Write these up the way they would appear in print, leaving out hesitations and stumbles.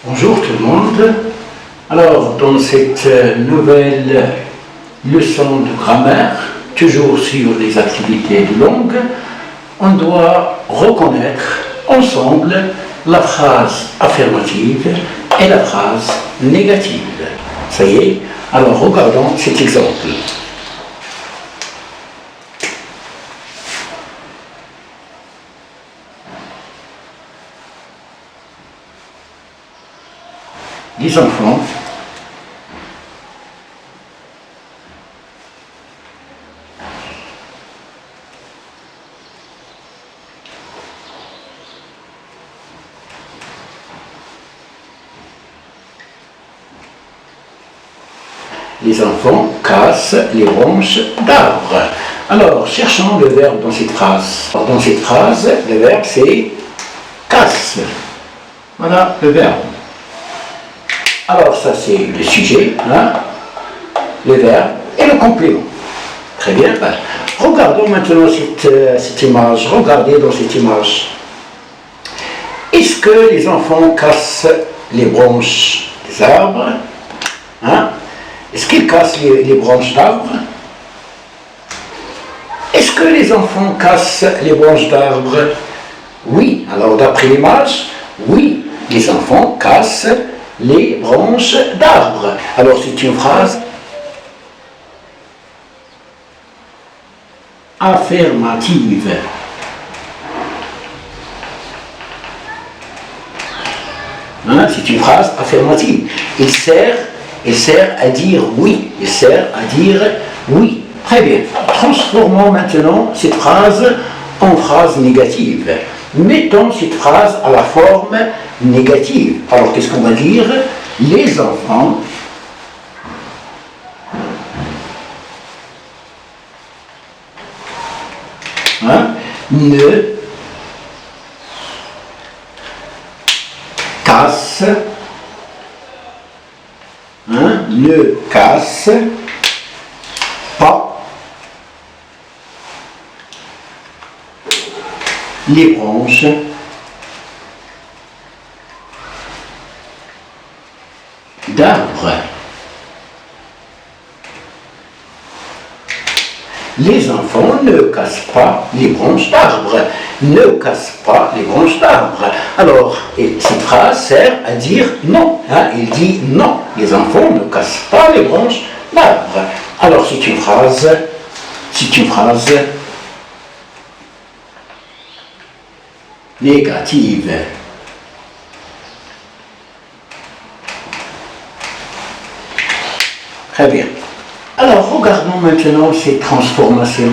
Bonjour tout le monde. Alors, dans cette nouvelle leçon de grammaire, toujours sur les activités de langue, on doit reconnaître ensemble la phrase affirmative et la phrase négative. Ça y est, alors regardons cet exemple. Les enfants cassent les branches d'arbres. Alors, cherchons le verbe dans cette phrase. Dans cette phrase, le verbe c'est casse. Voilà le verbe. Alors ça c'est le sujet, le verbe et le complément. Très bien. Regardons maintenant cette image. Regardez dans cette image. Est-ce que les enfants cassent les branches des arbres? Est-ce qu'ils cassent les branches d'arbres? Est-ce que les enfants cassent les branches d'arbres? Oui. Alors d'après l'image, oui, les enfants cassent les branches d'arbres. Alors c'est une phrase affirmative. C'est une phrase affirmative. Il sert à dire oui. Il sert à dire oui. Très bien. Transformons maintenant cette phrase en phrase négative. Mettons cette phrase à la forme négative. Alors, qu'est-ce qu'on va dire? Les enfants ne cassent pas les branches d'arbres. Les enfants ne cassent pas les branches d'arbres. Ne cassent pas les branches d'arbres. Alors, cette phrase sert à dire non. Il dit non. Les enfants ne cassent pas les branches d'arbres. Alors, c'est une phrase négative. Très bien. Alors, regardons maintenant ces transformations.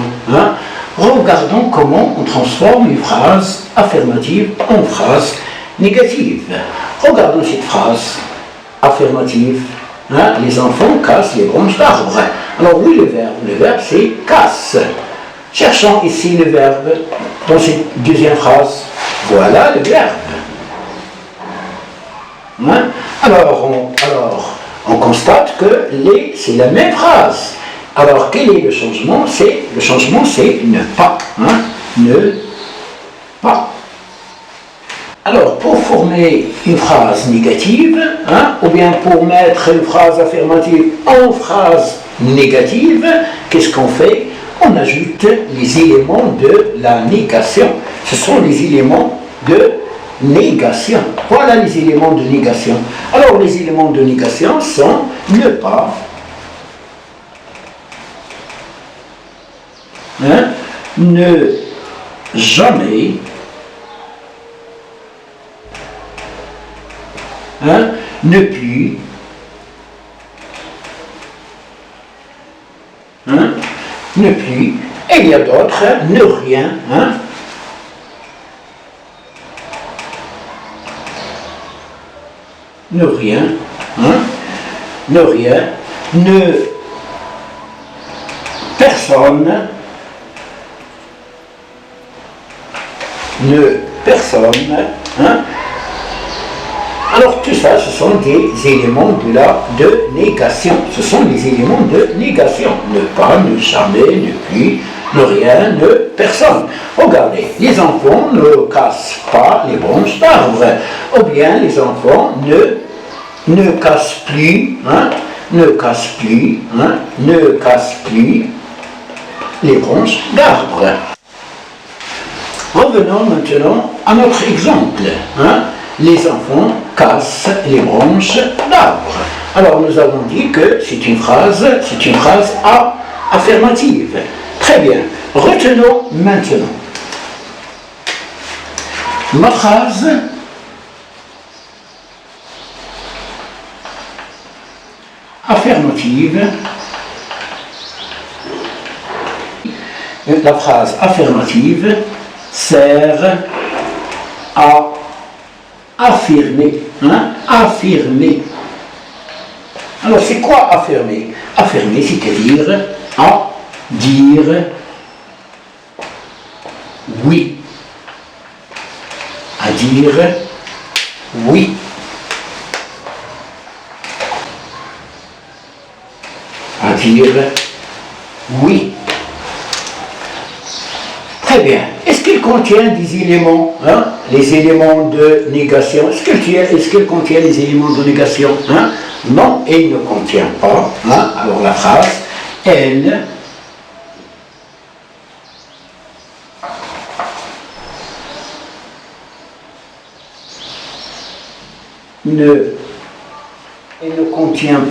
Regardons comment on transforme une phrase affirmative en phrase négative. Regardons cette phrase affirmative. Les enfants cassent les branches d'arbres. Alors oui, le verbe c'est casse. Cherchons ici le verbe dans cette deuxième phrase. Voilà le verbe. Alors, on constate que c'est la même phrase. Alors, quel est le changement? Le changement, c'est ne pas. Ne pas. Alors, pour former une phrase négative, ou bien pour mettre une phrase affirmative en phrase négative, qu'est-ce qu'on fait? On ajoute les éléments de la négation. Ce sont les éléments de négation. Voilà les éléments de négation. Alors, les éléments de négation sont ne pas, ne jamais, ne plus, ne plus, et il y a d'autres, ne rien, ne rien, ne rien, ne personne, ne personne, Alors tout ça, ce sont des éléments de négation. Ce sont les éléments de négation. Ne pas, ne jamais, ne plus, ne rien, ne personne. Regardez, les enfants ne cassent pas les branches d'arbres. Ou bien les enfants ne cassent plus, hein, ne cassent plus, hein, ne cassent plus les branches d'arbres. Revenons maintenant à notre exemple. Hein. Les enfants cassent les branches d'arbres. Alors nous avons dit que c'est une phrase affirmative. Très bien. Retenons maintenant ma phrase affirmative. La phrase affirmative sert à affirmer. Hein? Affirmer. Alors c'est quoi affirmer? Affirmer, c'est-à-dire à dire oui. À dire oui. À dire oui. Très bien. Est-ce qu'il contient des éléments, hein, les éléments de négation? Est-ce qu'il contient les éléments de négation? Hein? Non, il ne contient pas. Hein? Alors la phrase, elle ne contient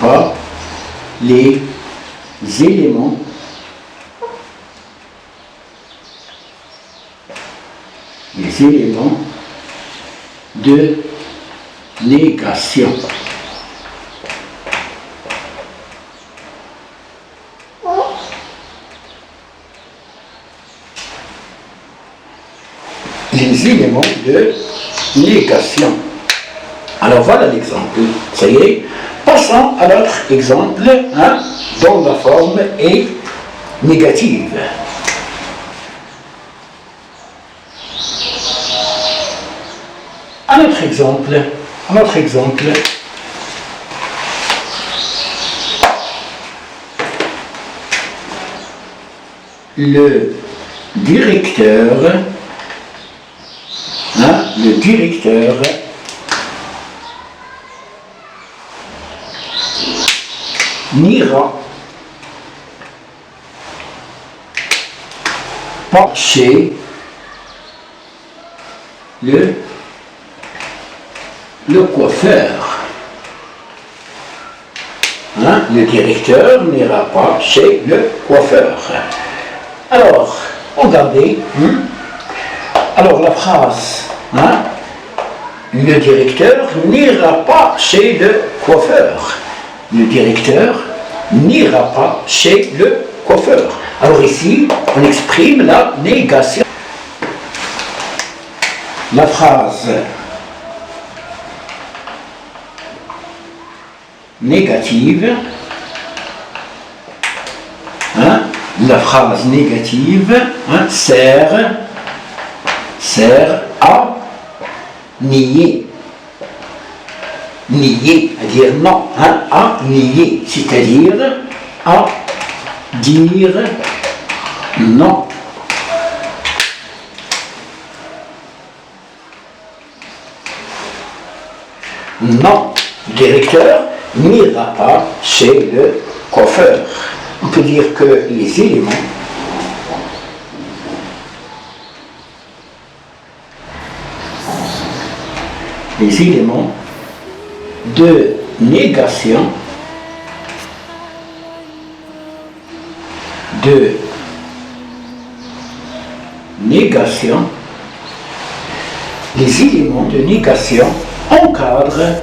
pas les éléments de négation. Les éléments de négation. Alors voilà l'exemple. Ça y est. Passons à l'autre exemple, hein, dont la forme est négative. Un autre exemple. Le directeur n'ira pas chez le coiffeur. Hein? Le directeur n'ira pas chez le coiffeur. Alors, regardez. Alors la phrase, hein? Le directeur n'ira pas chez le coiffeur. Le directeur n'ira pas chez le coiffeur. Alors ici, on exprime la négation. La phrase négative, hein, la phrase négative, hein, sert à nier. Nier, à dire non, hein, à nier, c'est-à-dire à dire non. Non, le directeur n'ira pas chez le coiffeur. On peut dire que les éléments de négation les éléments de négation encadrent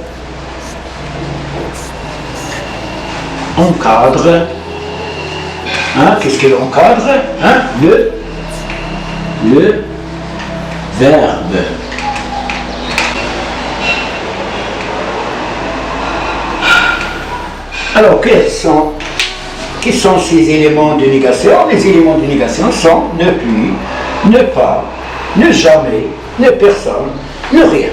hein, qu'est-ce qu'elle encadre, hein, le verbe. Alors, quels sont ces éléments de négation? Les éléments de négation sont ne plus, ne pas, ne jamais, ne personne, ne rien.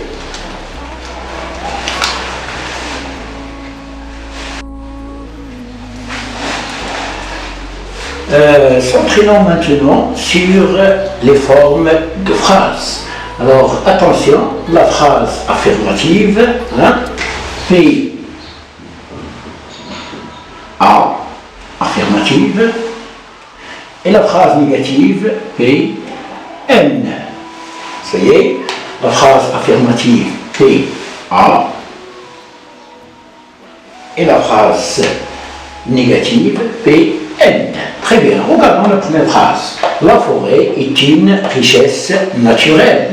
S'entraînons maintenant sur les formes de phrases. Alors attention, la phrase affirmative, hein, P, A, affirmative, et la phrase négative, P, N. Ça y est, la phrase affirmative, P, A, et la phrase négative, P, N. Très bien, regardons la première phrase. La forêt est une richesse naturelle.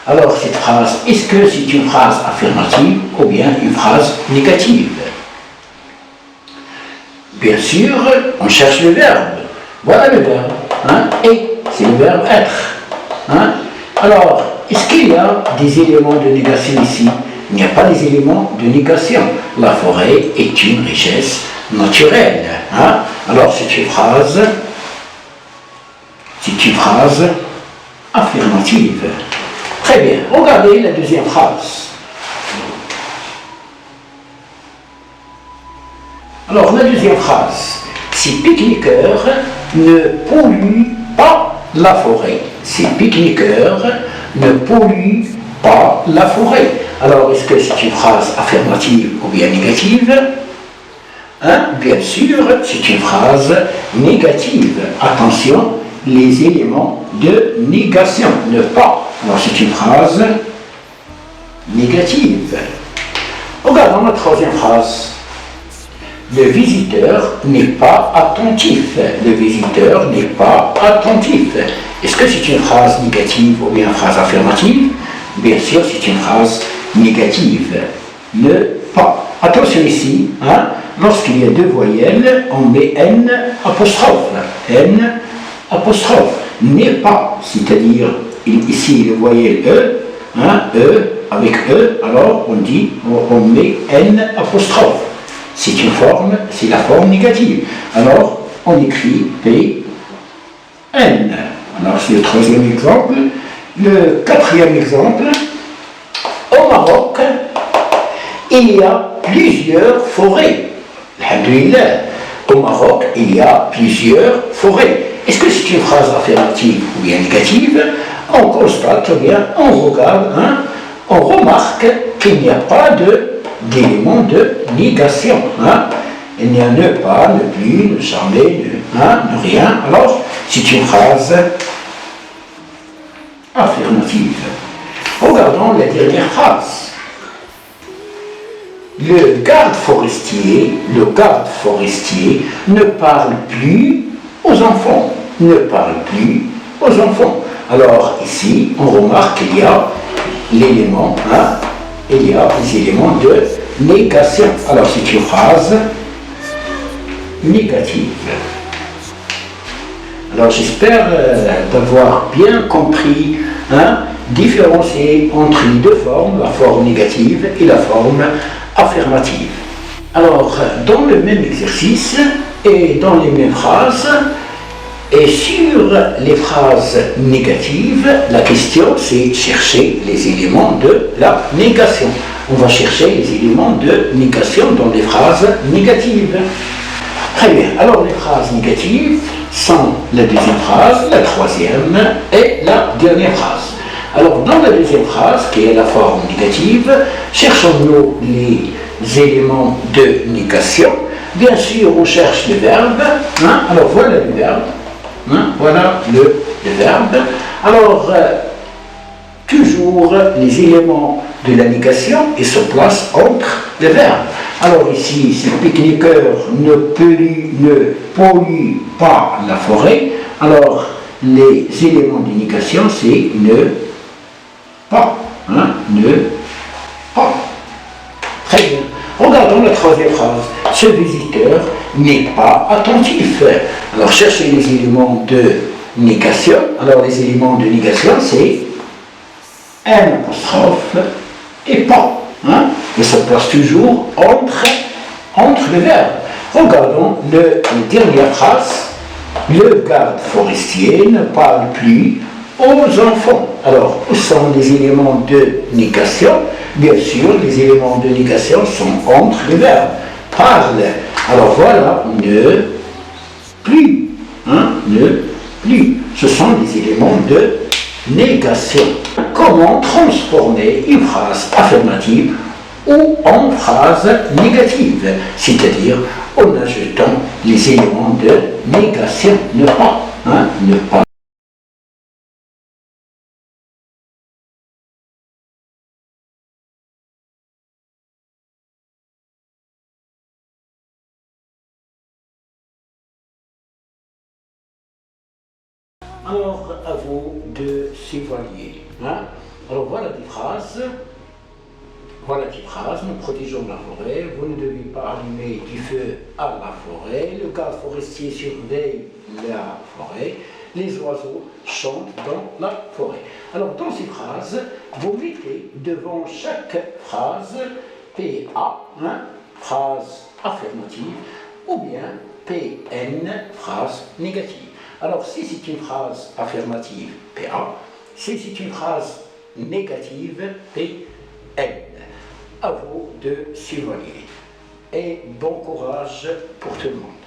Alors cette phrase, est-ce que c'est une phrase affirmative ou bien une phrase négative? Bien sûr, on cherche le verbe. Voilà le verbe. Hein? Et c'est le verbe être. Hein? Alors, est-ce qu'il y a des éléments de négation ici? Il n'y a pas des éléments de négation. La forêt est une richesse naturelle. Hein? Alors, c'est une phrase affirmative. Très bien. Regardez la deuxième phrase. Alors, la deuxième phrase. Ces pique-niqueurs ne polluent pas la forêt. Ces pique-niqueurs ne polluent pas la forêt. Alors, est-ce que c'est une phrase affirmative ou bien négative? Hein? Bien sûr, c'est une phrase négative. Attention, les éléments de négation, ne pas. Alors, c'est une phrase négative. Regardons la troisième phrase. Le visiteur n'est pas attentif. Le visiteur n'est pas attentif. Est-ce que c'est une phrase négative ou bien une phrase affirmative? Bien sûr, c'est une phrase négative. Ne pas. Attention ici, hein, lorsqu'il y a deux voyelles, on met N apostrophe. N apostrophe. N'est pas, c'est-à-dire ici le voyelle E, hein, E avec E, alors on met N apostrophe. C'est la forme négative. Alors, on écrit P, N. Alors, c'est le troisième exemple. Le quatrième exemple, au Maroc, il y a plusieurs forêts. Alhamdulillah. Au Maroc, il y a plusieurs forêts. Est-ce que c'est une phrase affirmative ou bien négative? On constate, ou bien on regarde, hein, on remarque qu'il n'y a pas d'élément de négation. Hein. Il n'y a ne pas, ne plus, ne jamais, ne rien. Alors, c'est une phrase affirmative. Regardons la dernière phrase. Le garde forestier ne parle plus aux enfants. Ne parle plus aux enfants. Alors, ici, on remarque qu'il y a l'élément, hein, il y a des éléments de négation. Alors, c'est une phrase négative. Alors, j'espère d'avoir bien compris, hein, différencier entre les deux formes, la forme négative et la forme affirmative. Alors, dans le même exercice et dans les mêmes phrases, et sur les phrases négatives, la question c'est chercher les éléments de la négation. On va chercher les éléments de négation dans les phrases négatives. Très bien. Alors les phrases négatives sont la deuxième phrase, la troisième et la dernière phrase. Alors dans la deuxième phrase, qui est la forme négative, cherchons-nous les éléments de négation. Bien sûr, on cherche le verbe. Hein? Alors voilà le verbe. Hein? Voilà le verbe. Alors, toujours les éléments de la négation et se placent entre les verbes. Alors ici, ces pique-niqueurs ne polluent pas la forêt. Alors, les éléments de négation, c'est ne pas. Hein? Ne pas. Très bien. Regardons la troisième phrase. Ce visiteur n'est pas attentif. Alors, cherchez les éléments de négation. Alors, les éléments de négation, c'est un apostrophe et pas. Hein? Et ça place toujours entre les verbes. Regardons la dernière phrase. Le garde forestier ne parle plus aux enfants. Alors, où sont les éléments de négation? Bien sûr, les éléments de négation sont entre les verbes. Parle. Alors voilà, ne plus. ne plus. Ce sont des éléments de négation. Comment transformer une phrase affirmative ou en phrase négative, c'est-à-dire en ajoutant les éléments de négation, ne pas, ne pas. Alors, à vous de s'évaluer. Alors, voilà des phrases. Voilà des phrases. Nous protégeons la forêt. Vous ne devez pas allumer du feu à la forêt. Le garde forestier surveille la forêt. Les oiseaux chantent dans la forêt. Alors, dans ces phrases, vous mettez devant chaque phrase PA, phrase affirmative, ou bien PN, phrase négative. Alors, si c'est une phrase affirmative, PA, si c'est une phrase négative, PN. À vous de s'évaluer. Et bon courage pour tout le monde.